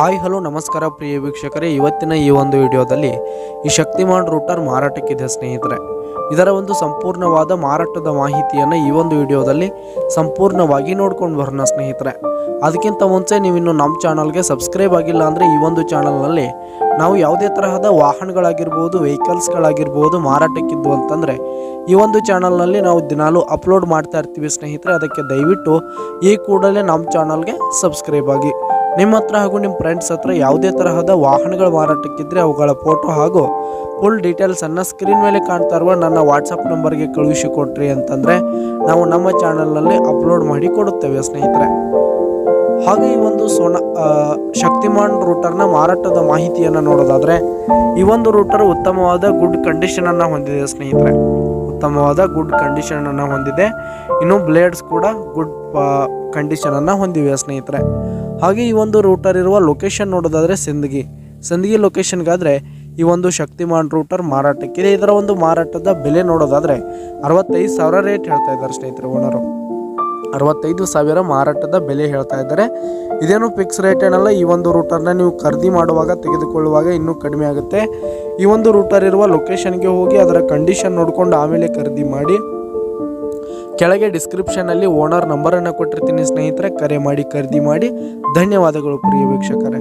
Hi hello ನಮಸ್ಕಾರ ಪ್ರಿಯ ವೀಕ್ಷಕರೇ, ಇವತ್ತಿನ ಈ ಒಂದು ವಿಡಿಯೋದಲ್ಲಿ ಈ ಶಕ್ತಿಮಾನ್ ರೂಟರ್ ಮಾರಾಟಕ್ಕಿದೆ ಸ್ನೇಹಿತರೆ. ಇದರ ಒಂದು ಸಂಪೂರ್ಣವಾದ ಮಾರಾಟದ ಮಾಹಿತಿಯನ್ನು ಈ ಒಂದು ವಿಡಿಯೋದಲ್ಲಿ ಸಂಪೂರ್ಣವಾಗಿ ನೋಡ್ಕೊಂಡು ಬರೋಣ ಸ್ನೇಹಿತರೆ. ಅದಕ್ಕಿಂತ ಮುಂಚೆ ನೀವಿನ್ನು ನಮ್ಮ ಚಾನಲ್ಗೆ ಸಬ್ಸ್ಕ್ರೈಬ್ ಆಗಿಲ್ಲ ಅಂದರೆ ಈ ಒಂದು ಚಾನಲ್ನಲ್ಲಿ ನಾವು ಯಾವುದೇ ತರಹದ ವಾಹನಗಳಾಗಿರ್ಬೋದು, ವೆಹಿಕಲ್ಸ್ಗಳಾಗಿರ್ಬೋದು ಮಾರಾಟಕ್ಕಿದ್ದು ಅಂತಂದರೆ ಈ ಒಂದು ಚಾನಲ್ನಲ್ಲಿ ನಾವು ದಿನಾಲೂ ಅಪ್ಲೋಡ್ ಮಾಡ್ತಾ ಇರ್ತೀವಿ ಸ್ನೇಹಿತರೆ. ಅದಕ್ಕೆ ದಯವಿಟ್ಟು ಈ ಕೂಡಲೇ ನಮ್ಮ ಚಾನಲ್ಗೆ ಸಬ್ಸ್ಕ್ರೈಬ್ ಆಗಿ. ನಿಮ್ಮ ಹತ್ರ ಹಾಗೂ ನಿಮ್ಮ ಫ್ರೆಂಡ್ಸ್ ಹತ್ರ ಯಾವುದೇ ತರಹದ ವಾಹನಗಳ ಮಾರಾಟಕ್ಕಿದ್ದರೆ ಅವುಗಳ ಫೋಟೋ ಹಾಗೂ ಫುಲ್ ಡೀಟೇಲ್ಸನ್ನು ಸ್ಕ್ರೀನ್ ಮೇಲೆ ಕಾಣ್ತಾ ಇರುವ ನನ್ನ ವಾಟ್ಸಪ್ ನಂಬರ್ಗೆ ಕಳುಹಿಸಿಕೊಟ್ರಿ ಅಂತಂದರೆ ನಾವು ನಮ್ಮ ಚಾನಲ್ನಲ್ಲಿ ಅಪ್ಲೋಡ್ ಮಾಡಿ ಕೊಡುತ್ತೇವೆ ಸ್ನೇಹಿತರೆ. ಹಾಗೆ ಈ ಒಂದು ಶಕ್ತಿಮಾನ್ ರೂಟರ್ನ ಮಾರಾಟದ ಮಾಹಿತಿಯನ್ನು ನೋಡೋದಾದರೆ ಈ ಒಂದು ರೂಟರ್ ಉತ್ತಮವಾದ ಗುಡ್ ಕಂಡೀಷನನ್ನು ಹೊಂದಿದೆ ಸ್ನೇಹಿತರೆ. ಉತ್ತಮವಾದ ಗುಡ್ ಕಂಡೀಷನನ್ನು ಹೊಂದಿದೆ. ಇನ್ನು ಬ್ಲೇಡ್ಸ್ ಕೂಡ ಗುಡ್ ಕಂಡೀಷನನ್ನು ಹೊಂದಿವೆ ಸ್ನೇಹಿತರೆ. ಹಾಗೆ ಈ ಒಂದು ರೂಟರ್ ಇರುವ ಲೊಕೇಶನ್ ನೋಡೋದಾದರೆ ಸಿಂದಗಿ ಲೊಕೇಶನ್ಗಾದರೆ ಈ ಒಂದು ಶಕ್ತಿಮಾನ್ ರೂಟರ್ ಮಾರಾಟಕ್ಕಿದೆ. ಇದರ ಒಂದು ಮಾರಾಟದ ಬೆಲೆ ನೋಡೋದಾದರೆ 65,000 ರೇಟ್ ಹೇಳ್ತಾ ಇದ್ದಾರೆ ಸ್ನೇಹಿತರೆ. ಓನರು 65,000 ಮಾರಾಟದ ಬೆಲೆ ಹೇಳ್ತಾ ಇದ್ದಾರೆ. ಇದೇನು ಫಿಕ್ಸ್ ರೇಟ್ ಏನಲ್ಲ. ಈ ಒಂದು ರೂಟರ್ನ ನೀವು ಖರೀದಿ ಮಾಡುವಾಗ ತೆಗೆದುಕೊಳ್ಳುವಾಗ ಇನ್ನೂ ಕಡಿಮೆ ಆಗುತ್ತೆ. ಈ ಒಂದು ರೂಟರ್ ಇರುವ ಲೊಕೇಶನ್ಗೆ ಹೋಗಿ ಅದರ ಕಂಡೀಷನ್ ನೋಡಿಕೊಂಡು ಆಮೇಲೆ ಖರೀದಿ ಮಾಡಿ. ಕೆಳಗೆ ಡಿಸ್ಕ್ರಿಪ್ಷನಲ್ಲಿ ಓನರ್ ನಂಬರನ್ನು ಕೊಟ್ಟಿರ್ತೀನಿ ಸ್ನೇಹಿತರೆ, ಕರೆ ಮಾಡಿ ಖರೀದಿ ಮಾಡಿ. ಧನ್ಯವಾದಗಳು ಪ್ರಿಯ ವೀಕ್ಷಕರೇ.